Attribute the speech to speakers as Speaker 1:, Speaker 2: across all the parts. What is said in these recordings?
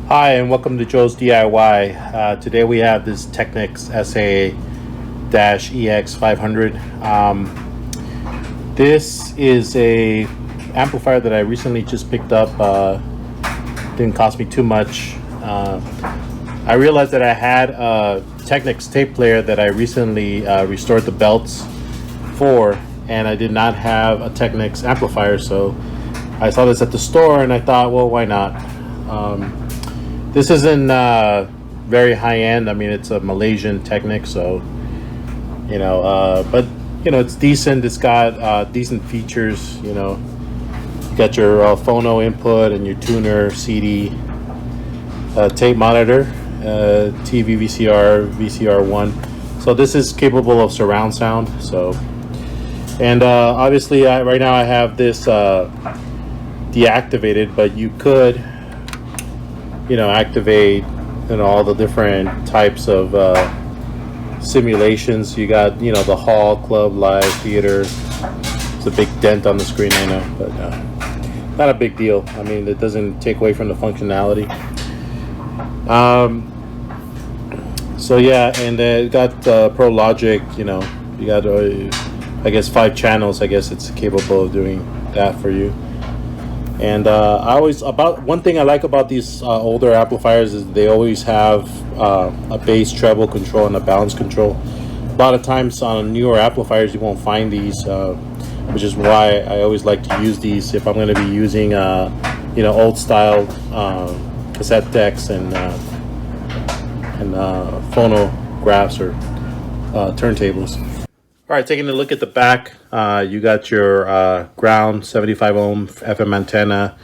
Speaker 1: Hi, and welcome to Joe's DIY. Today we have this Technics SA-EX500. This is a amplifier that I recently just picked up. Didn't cost me too much. I realized that I had a Technics tape player that I recently restored the belts for, and I did not have a Technics amplifier, so I saw this at the store and I thought, well, why not? This isn't very high end. I mean, it's a Malaysian Technics, so but it's decent. It's got decent features. You got your phono input and your tuner, CD, tape monitor, TV, VCR, VCR1. So this is capable of surround sound. So, and obviously, right now I have this deactivated, but you could activate all the different types of simulations. You got the hall, club, live, theater. It's a big dent on the screen, I know, but not a big deal. I mean, it doesn't take away from the functionality. So yeah, and it got Pro Logic. You got I guess 5 channels. I guess it's capable of doing that for you. And one thing I like about these older amplifiers is they always have a bass treble control and a balance control. A lot of times on newer amplifiers you won't find these, which is why I always like to use these if I'm going to be using old style cassette decks and phonographs or turntables. All right, taking a look at the back, you got your ground 75 ohm FM antenna,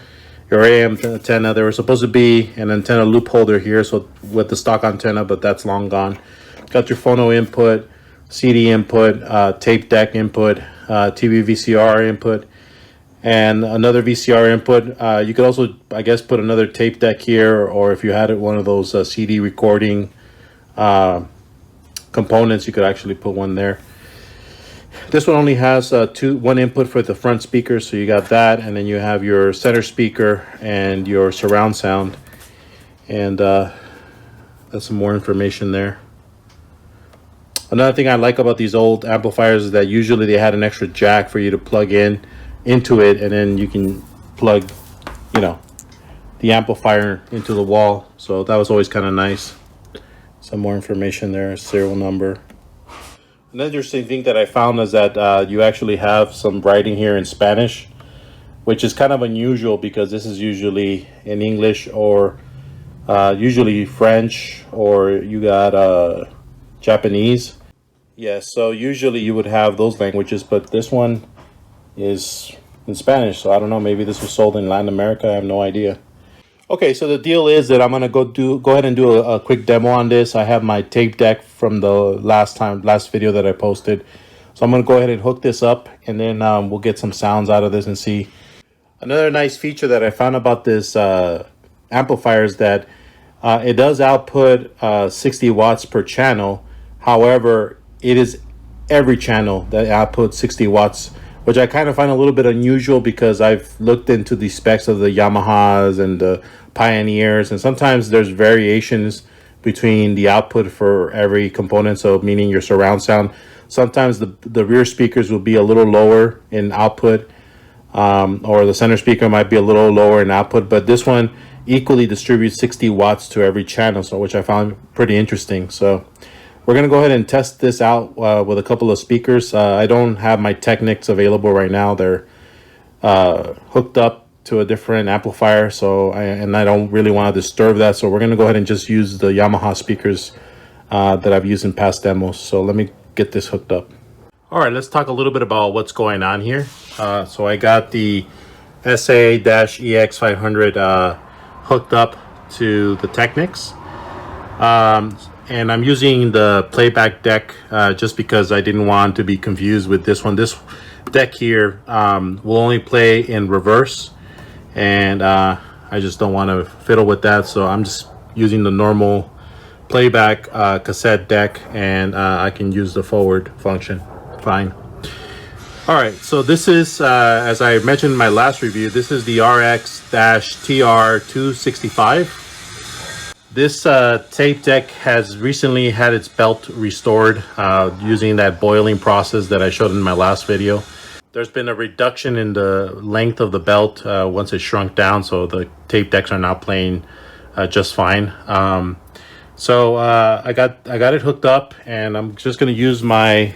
Speaker 1: your AM antenna. There was supposed to be an antenna loop holder here, so with the stock antenna, but that's long gone. Got your phono input, CD input, tape deck input, TV VCR input, and another VCR input. You could also, I guess, put another tape deck here, or if you had one of those CD recording components, you could actually put one there. This one only has one input for the front speaker, so you got that, and then you have your center speaker and your surround sound, and that's some more information there. Another thing I like about these old amplifiers is that usually they had an extra jack for you to plug into it, and then you can plug the amplifier into the wall, so that was always kind of nice. Some more information there, serial number. Another interesting thing that I found is that you actually have some writing here in Spanish, which is kind of unusual because this is usually in English or usually French, or you got Japanese. Yeah, so usually you would have those languages, but this one is in Spanish, so I don't know, maybe this was sold in Latin America, I have no idea. Okay, so the deal is that I'm gonna go ahead and do a quick demo on this. I have my tape deck from the last video that I posted, so I'm gonna go ahead and hook this up, and then we'll get some sounds out of this and see. Another nice feature that I found about this amplifier is that it does output 60 watts per channel. However, it is every channel that outputs 60 watts, which I kind of find a little bit unusual because I've looked into the specs of the Yamahas and the Pioneers, and sometimes there's variations between the output for every component, so meaning your surround sound. Sometimes the rear speakers will be a little lower in output, or the center speaker might be a little lower in output, but this one equally distributes 60 watts to every channel, so which I found pretty interesting. So we're going to go ahead and test this out with a couple of speakers. I don't have my Technics available right now. They're hooked up to a different amplifier, so I don't really want to disturb that. So we're going to go ahead and just use the Yamaha speakers that I've used in past demos. So let me get this hooked up. All right, let's talk a little bit about what's going on here. So I got the SA-EX500 hooked up to the Technics. And I'm using the playback deck just because I didn't want to be confused with this one. This deck here will only play in reverse, and I just don't want to fiddle with that, so I'm just using the normal playback cassette deck, and I can use the forward function fine. All right, so this is as I mentioned in my last review, this is the RX-TR265. This tape deck has recently had its belt restored using that boiling process that I showed in my last video. There's been a reduction in the length of the belt once it shrunk down, so the tape decks are now playing just fine. So I got it hooked up, and I'm just going to use my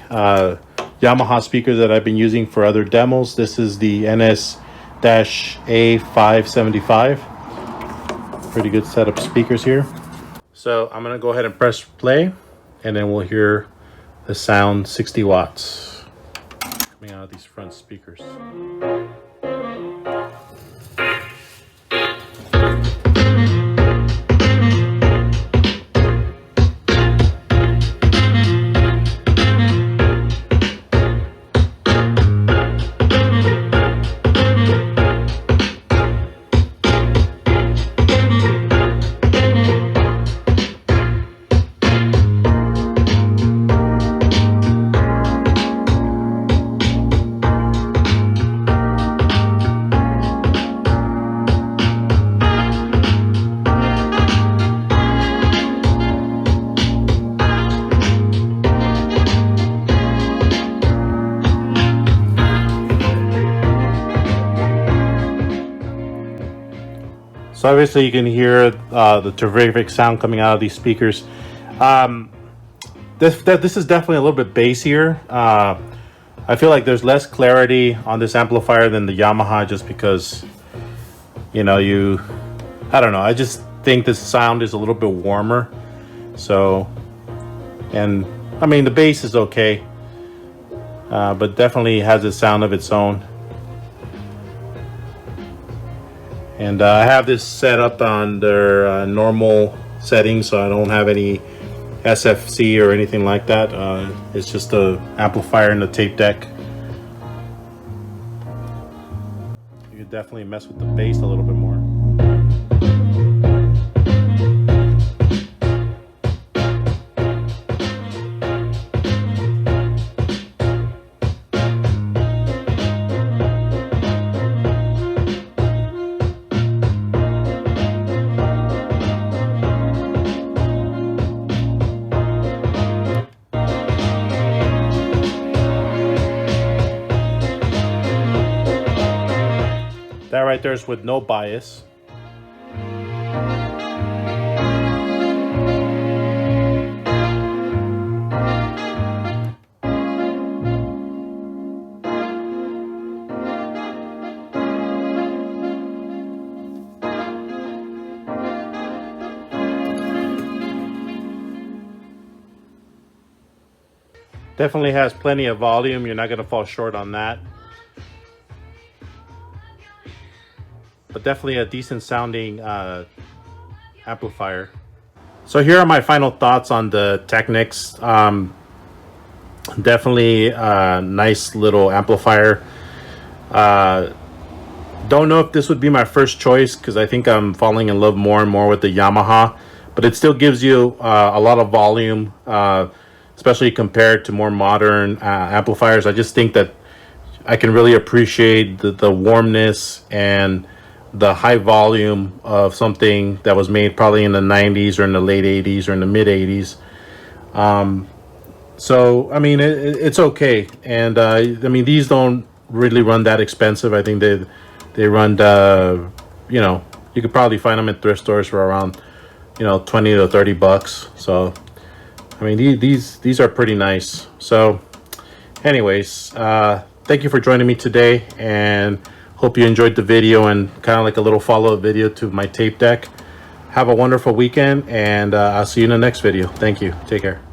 Speaker 1: Yamaha speaker that I've been using for other demos. This is the SA-EX500. Pretty good set of speakers here. So I'm gonna go ahead and press play, and then we'll hear the sound 60 watts coming out of these front speakers. So obviously you can hear the terrific sound coming out of these speakers. This is definitely a little bit bassier. I feel like there's less clarity on this amplifier than the Yamaha, just because, you know, I don't know. I just think the sound is a little bit warmer. So, and I mean, the bass is okay, but definitely has a sound of its own. And I have this set up on their normal settings, so I don't have any SFC or anything like that. It's just the amplifier and the tape deck. You could definitely mess with the bass a little bit more. That right there is with no bias. Definitely has plenty of volume. You're not going to fall short on that. But definitely a decent sounding amplifier. So here are my final thoughts on the Technics. Definitely a nice little amplifier. Don't know if this would be my first choice, because I think I'm falling in love more and more with the Yamaha, but it still gives you a lot of volume, especially compared to more modern amplifiers. I just think that I can really appreciate the warmness and the high volume of something that was made probably in the 90s or in the late 80s or in the mid 80s. So I mean, it's okay. And I mean, these don't really run that expensive. I think they run you know, you could probably find them at thrift stores for around, you know, 20 to 30 bucks. So I mean, these are pretty nice. So anyways, thank you for joining me today, and hope you enjoyed the video and kind of like a little follow-up video to my tape deck. Have a wonderful weekend, and I'll see you in the next video. Thank you. Take care.